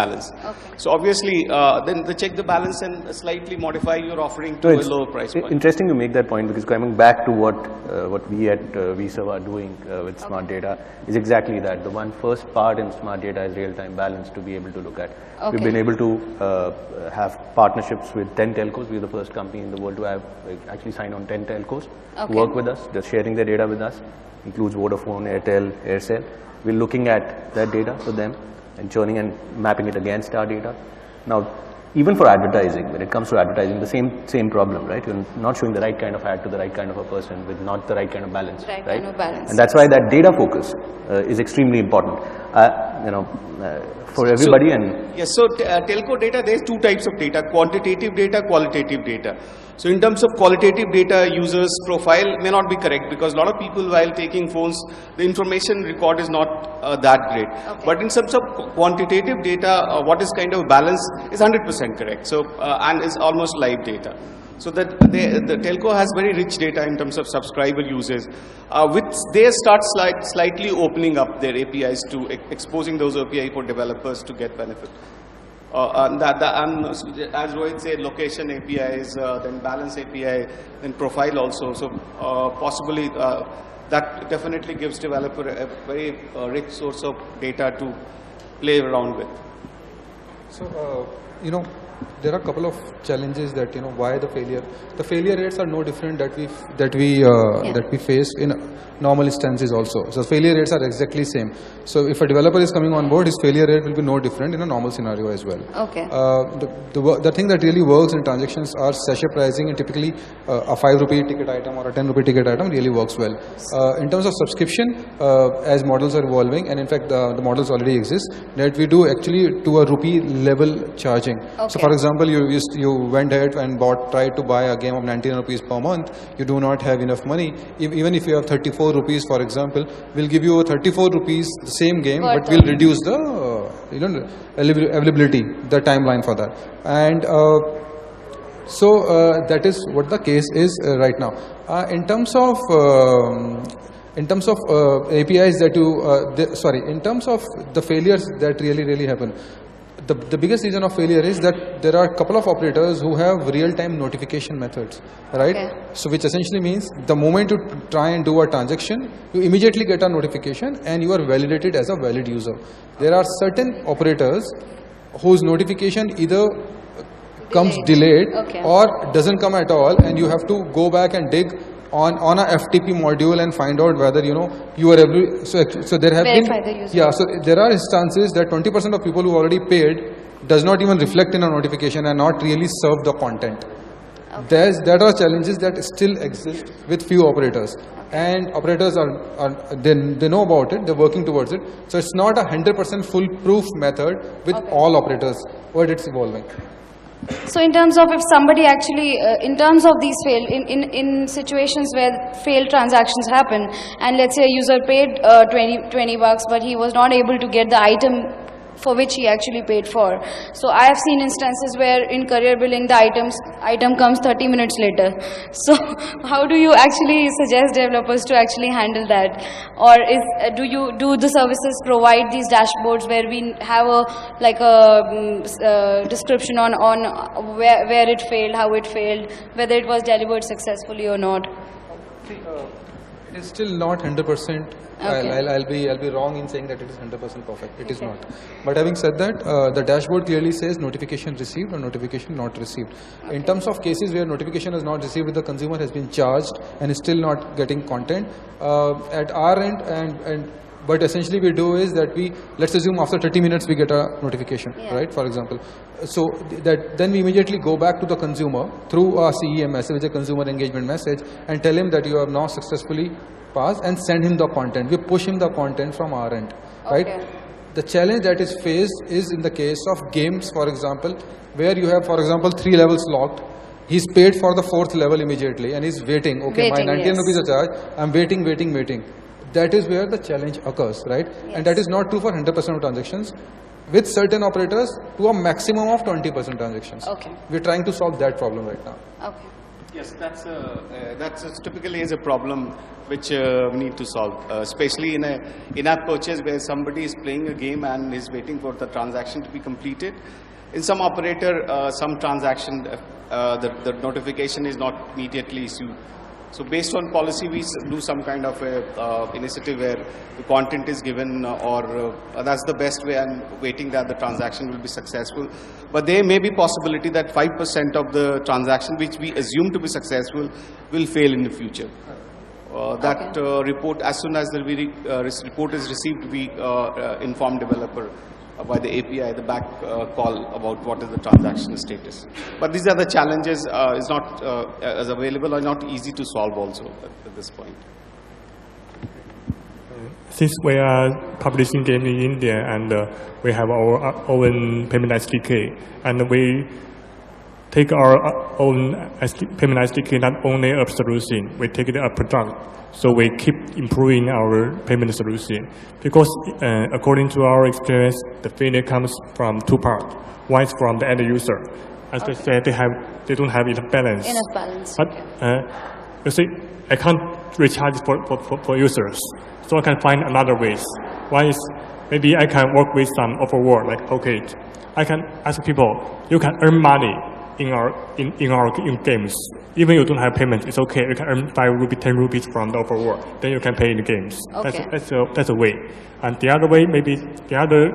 balance. Okay. So obviously, then they check the balance and slightly modify your offering to a lower price point. Interesting to make that point, because coming back to what we at VServe are doing with smart data is exactly that. The one first part in smart data is real-time balance to be able to look at. Okay. We've been able to have partnerships with 10 telcos. We're the first company in the world to have actually signed on 10 telcos to work with us. They're sharing their data with us. Includes Vodafone, Airtel, Aircel. We're looking at that data for them and churning and mapping it against our data. Now, even for advertising, when it comes to advertising, the same problem, right? You're not showing the right kind of ad to the right kind of a person with not the right kind of balance, right? Kind of balance. And that's why that data focus is extremely important. For everybody. Yes, so telco data, there's two types of data: quantitative data, qualitative data. So in terms of qualitative data, users' profile may not be correct, because a lot of people, while taking phones, the information record is not that great. Okay. But in terms of quantitative data, what is kind of balance is 100% correct. So and is almost live data. So that the telco has very rich data in terms of subscriber users, which they start slightly opening up their APIs to exposing those API for developers to get benefit. And as Rohit said, location APIs, then balance API, then profile also. So possibly that definitely gives developer a very rich source of data to play around with. So there are a couple of challenges that why the failure rates are no different that we face in normal instances also. So failure rates are exactly same. So if a developer is coming on board, his failure rate will be no different in a normal scenario as well. Okay. The thing that really works in transactions are sachet pricing, and typically a 5 rupee ticket item or a 10 rupee ticket item really works well. In terms of subscription, as models are evolving, and in fact the models already exist, that we do actually to a rupee level charging. Okay. So for example, you went ahead and tried to buy a game of 99 rupees per month. You do not have enough money. Even if you have 34 rupees, for example, we'll give you 34 rupees the same game, but we'll reduce the availability, the timeline for that. And so that is what the case is right now. In terms of APIs that in terms of the failures that really happen. The biggest reason of failure is that there are a couple of operators who have real-time notification methods, right? Okay. So which essentially means the moment you try and do a transaction, you immediately get a notification and you are validated as a valid user. There are certain operators whose notification either comes delayed or doesn't come at all, and you have to go back and dig on a FTP module and find out whether you are so there have verify the user. Yeah, so there are instances that 20% of people who already paid does not even reflect in a notification and not really serve the content. Okay. There are challenges that still exist with few operators, and operators they know about it, they're working towards it. So it's not a 100% foolproof method with all operators, but it's evolving. So in terms of if somebody actually, in terms of these in situations where failed transactions happen, and let's say a user paid 20 bucks, but he was not able to get the item for which he actually paid for. So I have seen instances where in career billing the item comes 30 minutes later. So how do you actually suggest developers to actually handle that? Or do the services provide these dashboards where we have a description on where it failed, how it failed, whether it was delivered successfully or not? It is still not 100%. Okay. I'll be wrong in saying that it is 100% perfect. It is not. But having said that, the dashboard clearly says notification received or notification not received. Okay. In terms of cases where notification is not received, the consumer has been charged and is still not getting content, at our end but essentially we do is that let's assume after 30 minutes we get a notification, right, for example. So then we immediately go back to the consumer through a CEM message, which is a consumer engagement message, and tell him that you have now successfully passed, and send him the content. We push him the content from our end, right? Okay. The challenge that is faced is in the case of games, for example, where you have, for example, 3 levels locked. He's paid for the 4th level immediately and he's waiting. Okay, my 19 rupees a charge, I'm waiting. That is where the challenge occurs, right? Yes. And that is not true for 100% of transactions. With certain operators, to a maximum of 20% transactions. Okay. We're trying to solve that problem right now. Okay. Yes, that's typically is a problem which we need to solve, especially in a in-app purchase where somebody is playing a game and is waiting for the transaction to be completed. In some operator, some transaction, the notification is not immediately issued. So based on policy, we do some kind of a initiative where the content is given, or that's the best way, and waiting that the transaction will be successful. But there may be possibility that 5% of the transaction, which we assume to be successful, will fail in the future. That report, as soon as the report is received, we inform developer by the API, the back call about what is the transaction status. But these are the challenges, is not as available or not easy to solve also at this point. Since we are publishing game in India and we have our own payment SDK, and we take our own payment SDK not only a solution, we take it a product. So we keep improving our payment solution because according to our experience, the failure comes from two parts. One is from the end user. As I said, they don't have enough balance. Enough balance. But you see, I can't recharge for users, so I can find another ways. One is maybe I can work with some overworld like Pocket. I can ask people, you can earn money in our games. Even you don't have payment, it's okay. You can earn 5 rupees, 10 rupees from the overworld. Then you can pay in the games. Okay. That's a way. And the other way, maybe the other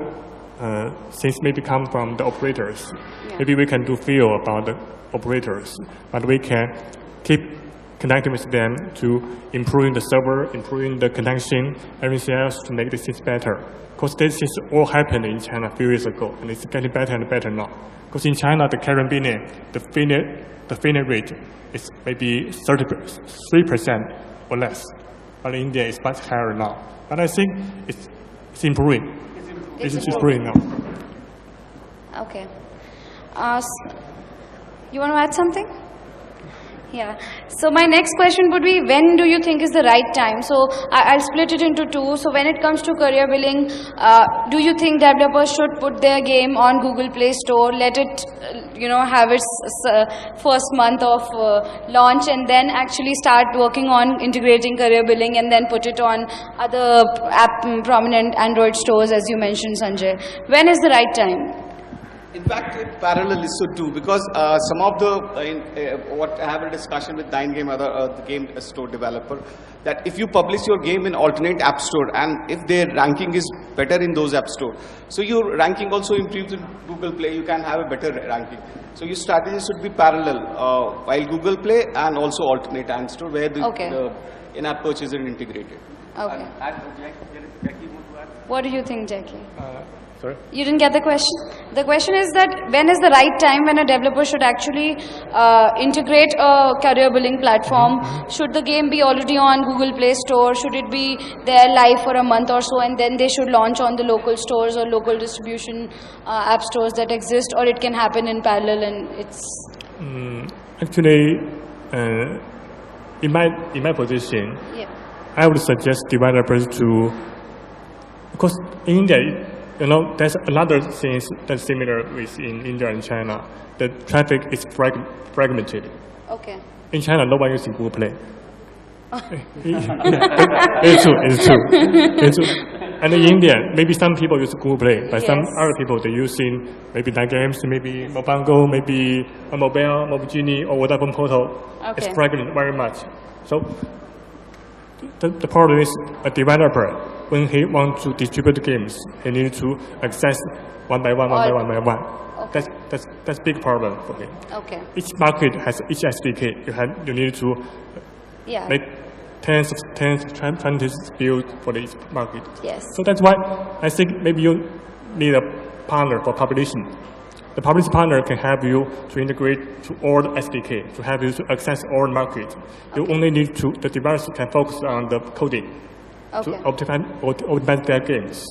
things maybe come from the operators. Yeah. Maybe we can do feel about the operators, but we can keep connecting with them to improving the server, improving the connection, everything else to make the things better. Because this is all happened in China a few years ago, and it's getting better and better now. Because in China, the current billion, the failure rate is maybe 33% or less. But in India, it's much higher now. But I think it's improving. It's improving now. Okay. You want to add something? Yeah. So my next question would be, when do you think is the right time? So I'll split it into two. So when it comes to career billing, do you think developers should put their game on Google Play Store, let it, have its first month of launch, and then actually start working on integrating career billing, and then put it on other prominent Android stores, as you mentioned, Sanjay? When is the right time? In fact, in parallel is so too, because some of the, what I have a discussion with 9game, the game store developer, that if you publish your game in alternate app store, and if their ranking is better in those app store, so your ranking also improves in Google Play, you can have a better ranking. So your strategy should be parallel, while Google Play and also alternate app store, where the in-app purchase is integrated. Okay. What do you think, Jackie? Sorry? You didn't get the question? The question is that when is the right time when a developer should actually integrate a career billing platform? Should the game be already on Google Play Store? Should it be there live for a month or so, and then they should launch on the local stores or local distribution app stores that exist, or it can happen in parallel and it's... Actually, in my position, Yeah. I would suggest developers to, because in India, there's another thing that's similar with in India and China. The traffic is fragmented. Okay. In China, no one uses Google Play. It's true. And in India, maybe some people use Google Play, but some other people, they're using maybe 9games, maybe Mobango, maybe a Mobile Genie, or Vodafone Portal. Okay. It's fragmented very much. So the problem is a developer, when he wants to distribute games, he needs to access one by one. Okay. That's big problem for him. Okay. Each market has each SDK. You need to make tens, 20 build for each market. Yes. So that's why I think maybe you need a partner for publishing. The publishing partner can help you to integrate to all the SDK, to help you to access all markets. You only need to, the developer can focus on the coding to optimize their games.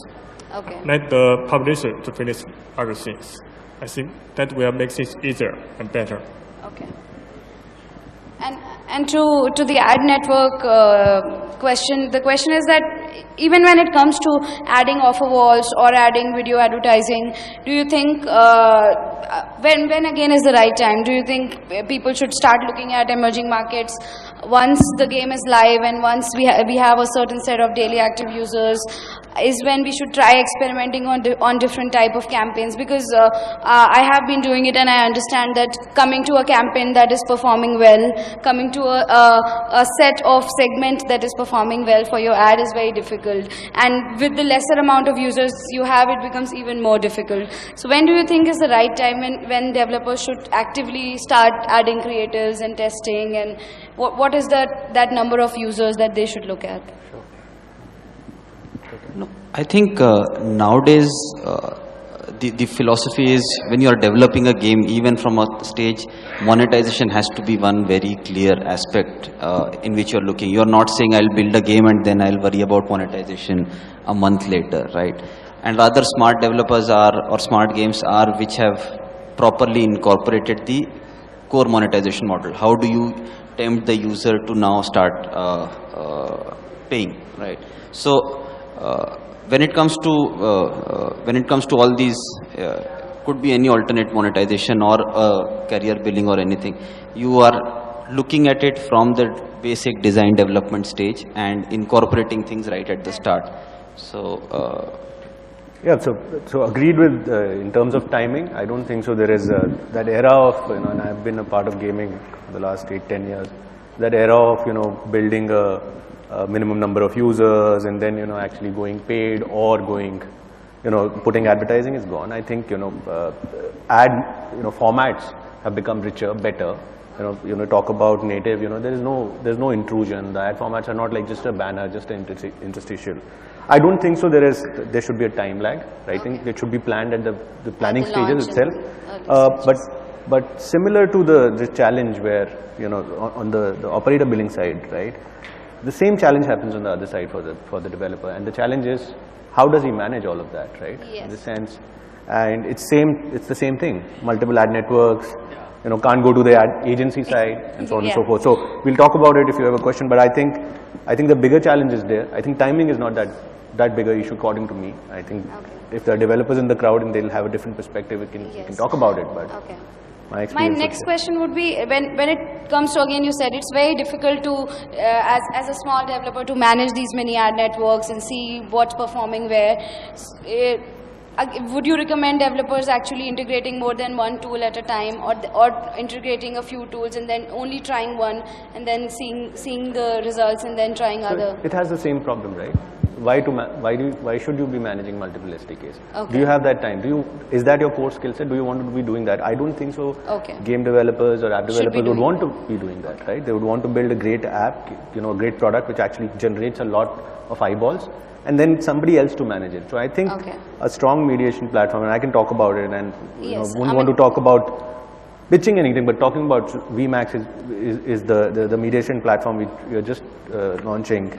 Okay. Let the publisher to finish other things. I think that will make things easier and better. Okay. And to the ad network question, the question is that even when it comes to adding offer walls or adding video advertising, do you think when again is the right time? Do you think people should start looking at emerging markets once the game is live and once we have a certain set of daily active users? Is when we should try experimenting on different type of campaigns? Because I have been doing it and I understand that coming to a campaign that is performing well, coming to a set of segment that is performing well for your ad is very difficult, and with the lesser amount of users you have, it becomes even more difficult. So when do you think is the right time when developers should actively start adding creatives and testing, and what is that number of users that they should look at? No, I think nowadays the philosophy is when you are developing a game, even from a stage, monetization has to be one very clear aspect in which you are looking. You are not saying I'll build a game and then I'll worry about monetization a month later, right? And rather smart developers or smart games are which have properly incorporated the core monetization model. How do you tempt the user to now start paying, right? So when it comes to all these, could be any alternate monetization or career billing or anything, you are looking at it from the basic design development stage and incorporating things right at the start. So yeah, so agreed with in terms of timing. I don't think so. There is that era of, and I've been a part of gaming for the last 8-10 years. That era of building a minimum number of users and then actually going paid or going putting advertising is gone. I think ad formats have become richer, better. Talk about native, there's no intrusion. The ad formats are not like just a banner, just an interstitial. I don't think so. There should be a time lag. Right? I think it should be planned at the planning stages itself. But similar to the challenge where on the operator billing side, right? The same challenge happens on the other side for the developer, and the challenge is how does he manage all of that, right? Yes. In the sense, and it's the same thing. Multiple ad networks, can't go to the ad agency side, and so on and so forth. So we'll talk about it if you have a question. But I think the bigger challenge is there. I think timing is not that bigger issue according to me. I think if there are developers in the crowd and they'll have a different perspective, we can talk about it. But my next question would be, when it comes to, again, you said it's very difficult to, as a small developer, to manage these many ad networks and see what's performing where. Would you recommend developers actually integrating more than one tool at a time, or integrating a few tools and then only trying one and then seeing the results and then trying other? It has the same problem, right? Why should you be managing multiple SDKs? Okay. Do you have that time? Is that your core skill set? Do you want to be doing that? I don't think so. Okay. Game developers or app developers would want to be doing that, right? They would want to build a great app, a great product which actually generates a lot of eyeballs, and then somebody else to manage it. So I think a strong mediation platform, and I can talk about it, and wouldn't want to talk about pitching anything, but talking about VMAX is the mediation platform we are just launching.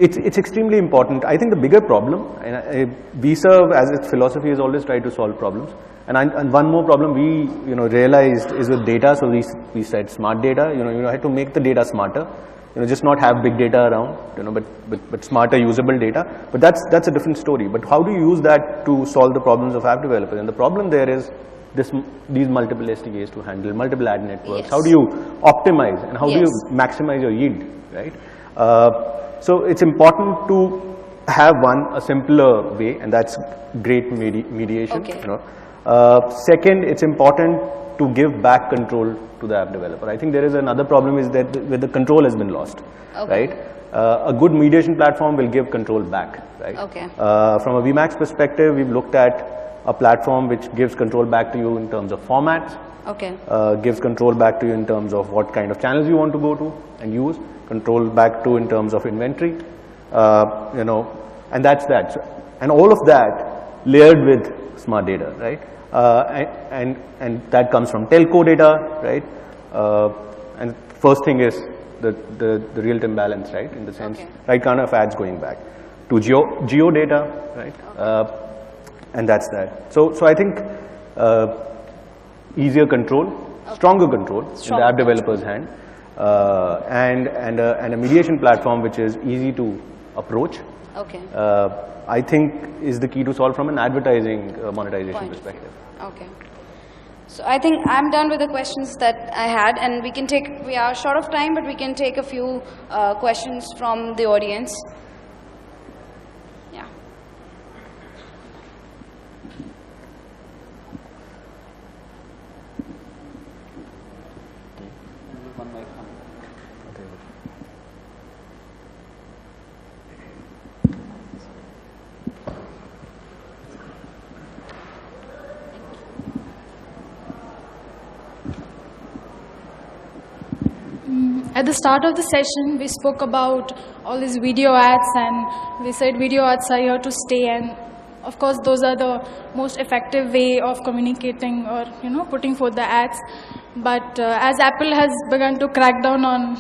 It's extremely important. I think the bigger problem, and VServe as its philosophy is always try to solve problems. And one more problem we realized is with data. So we said smart data. You had to make the data smarter. Just not have big data around. But smarter usable data. But that's a different story. But how do you use that to solve the problems of app developers? And the problem there is these multiple SDKs to handle multiple ad networks. Yes. How do you optimize and how do you maximize your yield, right? So it's important to have a simpler way, and that's great mediation. Okay. Second, it's important to give back control to the app developer. I think there is another problem is that where the control has been lost, right? A good mediation platform will give control back, right? Okay. From a VMAX perspective, we've looked at a platform which gives control back to you in terms of formats. Okay. Gives control back to you in terms of what kind of channels you want to go to and use. Control back to in terms of inventory, and that's that. So, and all of that layered with smart data, right? And that comes from telco data, right? And first thing is the real-time balance, right? In the sense, right kind of ads going back to geo data, right? And that's that. So I think easier control, stronger control in the app developer's hand. And a mediation platform which is easy to approach, Okay. I think is the key to solve from an advertising monetization perspective. Okay. So I think I'm done with the questions that I had, and we are short of time, but we can take a few questions from the audience. Yeah. At the start of the session, we spoke about all these video ads, and we said video ads are here to stay, and of course those are the most effective way of communicating or putting forth the ads. But as Apple has begun to crack down on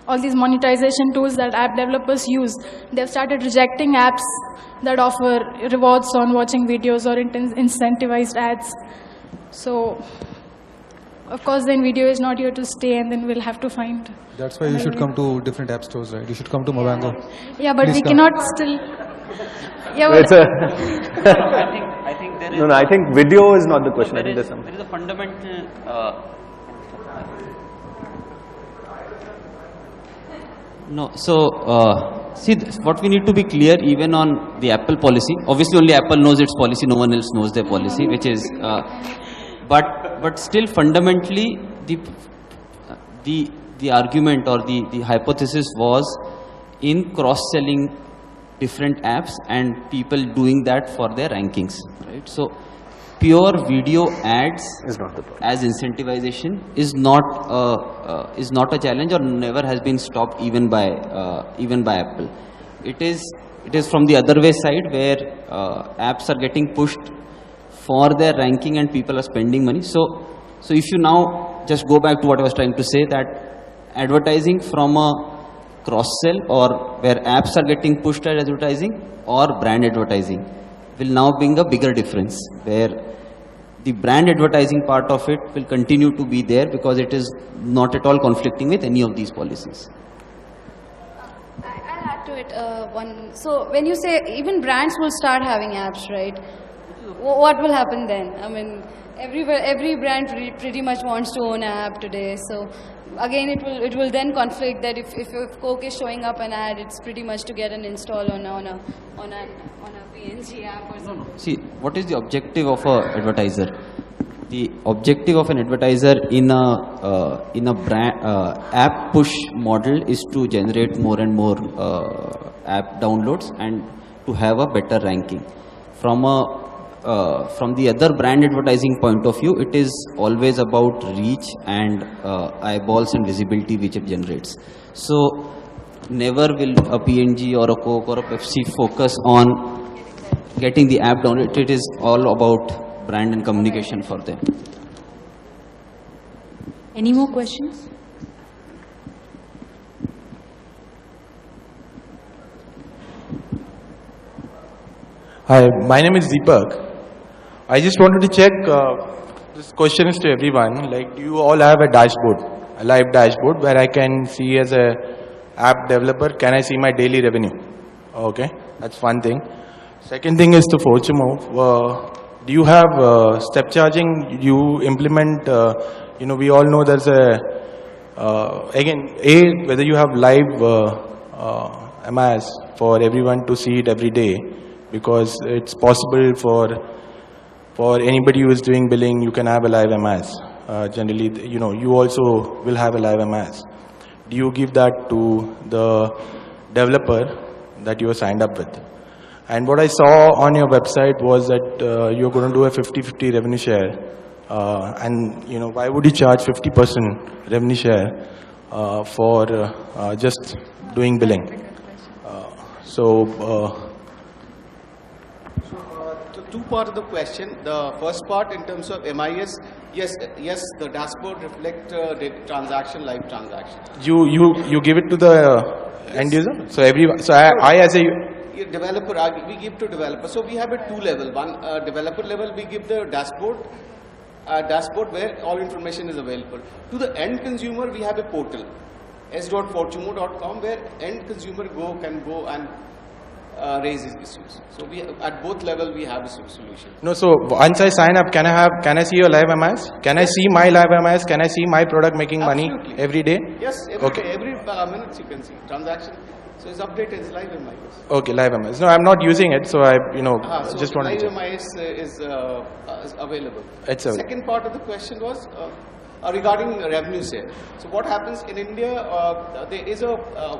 all these monetization tools that app developers use, they've started rejecting apps that offer rewards on watching videos or incentivized ads. So of course, then video is not here to stay, and then we'll have to find. That's why you should come to different app stores, right? You should come to Mobango. Yeah, but Please we come. cannot still. Yeah, It's but I think there is. No, I think video is not the question. I think there's some. There is a fundamental. No, so see, what we need to be clear even on the Apple policy. Obviously, only Apple knows its policy. No one else knows their policy, which is. But still, fundamentally, the argument or the hypothesis was in cross-selling different apps and people doing that for their rankings, right? So pure video ads Is not the problem. as incentivization is not a challenge, or never has been stopped even by Apple. It is from the other way side, where apps are getting pushed for their ranking and people are spending money. So if you now just go back to what I was trying to say, that advertising from a cross-sell, or where apps are getting pushed at advertising, or brand advertising, will now bring a bigger difference, where the brand advertising part of it will continue to be there because it is not at all conflicting with any of these policies. I'll add to it one. So when you say even brands will start having apps, right? What will happen then? I mean, every brand pretty much wants to own an app today. So again, it will then conflict that if Coke is showing up an ad, it's pretty much to get an install on a PNG app or something. See, what is the objective of an advertiser? The objective of an advertiser in a brand app push model is to generate more and more app downloads and to have a better ranking. From the other brand advertising point of view, it is always about reach and eyeballs and visibility which it generates. So never will a P&G or a Coke or a Pepsi focus on getting the app downloaded. It is all about brand and communication for them. Any more questions? Hi, my name is Deepak. I just wanted to check, this question is to everyone, like, do you all have a dashboard, a live dashboard where I can see as a app developer, can I see my daily revenue? Okay, that's one thing. Second thing is to Fortumo, do you have step charging? You implement, we all know there's again, whether you have live MAS for everyone to see it every day, because it's possible for anybody who is doing billing, you can have a live MAS. Generally, you also will have a live MAS. Do you give that to the developer that you are signed up with? And what I saw on your website was that you're going to do a 50-50 revenue share. And why would you charge 50% revenue share for just doing billing? Two parts of the question. The first part in terms of MIS, yes, the dashboard reflect transaction, live transaction. You give it to the end user. So I as a developer, we give to developer. So we have a two level. One developer level, we give the dashboard where all information is available. To the end consumer, we have a portal. s.fortumo.com, where end consumer can go and raise his issues. So at both level we have a solution. No, so once I sign up, can I see your live MIS? Can I see my live MIS? Can I see my product making money every day? Yes, every minute you can see transaction. So it's updated, it's live MIS. Okay, live MIS. No, I'm not using it, so I So just want to check. live MIS is available. It's available. Second part of the question was regarding revenue share. So what happens in India, there is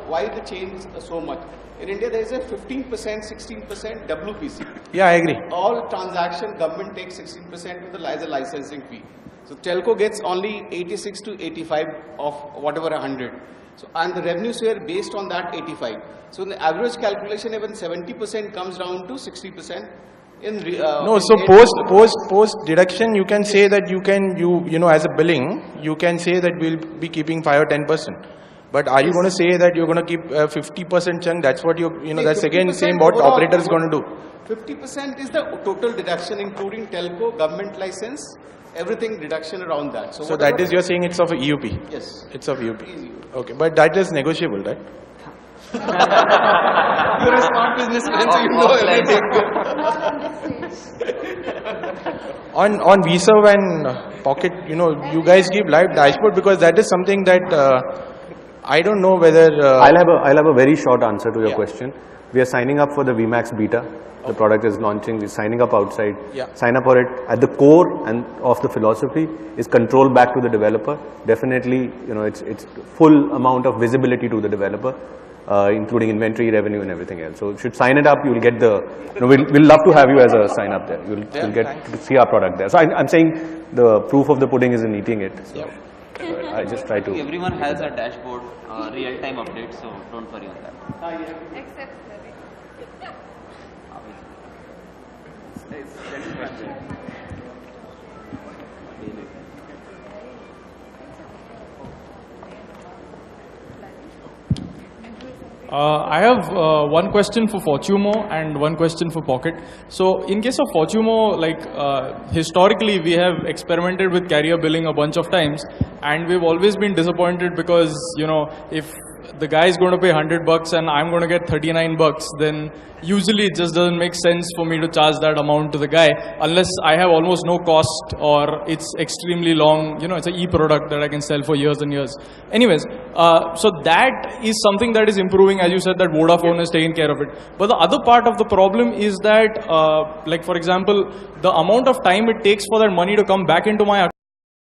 why the change so much? In India, there is a 15%, 16% WPC. Yeah, I agree. All transaction, government takes 16% as a licensing fee. So telco gets only 86 to 85 of whatever 100. So and the revenue share based on that 85. So in the average calculation, even 70% comes down to 60%. No, so post deduction, you can say that you as a billing, you can say that we'll be keeping 5 or 10%. But are you going to say that you're going to keep 50% chunk? That's what that's again same what operator is going to do. 50% is the total deduction, including telco, government license, everything deduction around that. So that is, you're saying it's of a EUP? Yes. It's of EUP. Okay, but that is negotiable, right? You're a smart businessman, so you know everything. On Visa and Pocket, you guys give live dashboard, because that is something that I don't know whether... I'll have a very short answer to your question. We are signing up for the VMAX beta. The product is launching. We're signing up outside. Sign up for it. At the core and of the philosophy is control back to the developer. Definitely, it's full amount of visibility to the developer, including inventory, revenue, and everything else. So, you should sign it up. You will get the. We'll love to have you as a sign up there. You'll get to see our product there. So, I'm saying the proof of the pudding is in eating it. So, I just try to. Everyone has a dashboard, real-time update, so don't worry on that. Except I have one question for Fortumo and one question for Pocket. So in case of Fortumo, historically we have experimented with carrier billing a bunch of times, and we've always been disappointed because, if the guy is going to pay $100 and I'm going to get $39, then usually it just doesn't make sense for me to charge that amount to the guy unless I have almost no cost or it's extremely long, it's an e-product that I can sell for years and years. Anyways, so that is something that is improving, as you said, that Vodafone is taking care of it. But the other part of the problem is that, for example, the amount of time it takes for that money to come back into my account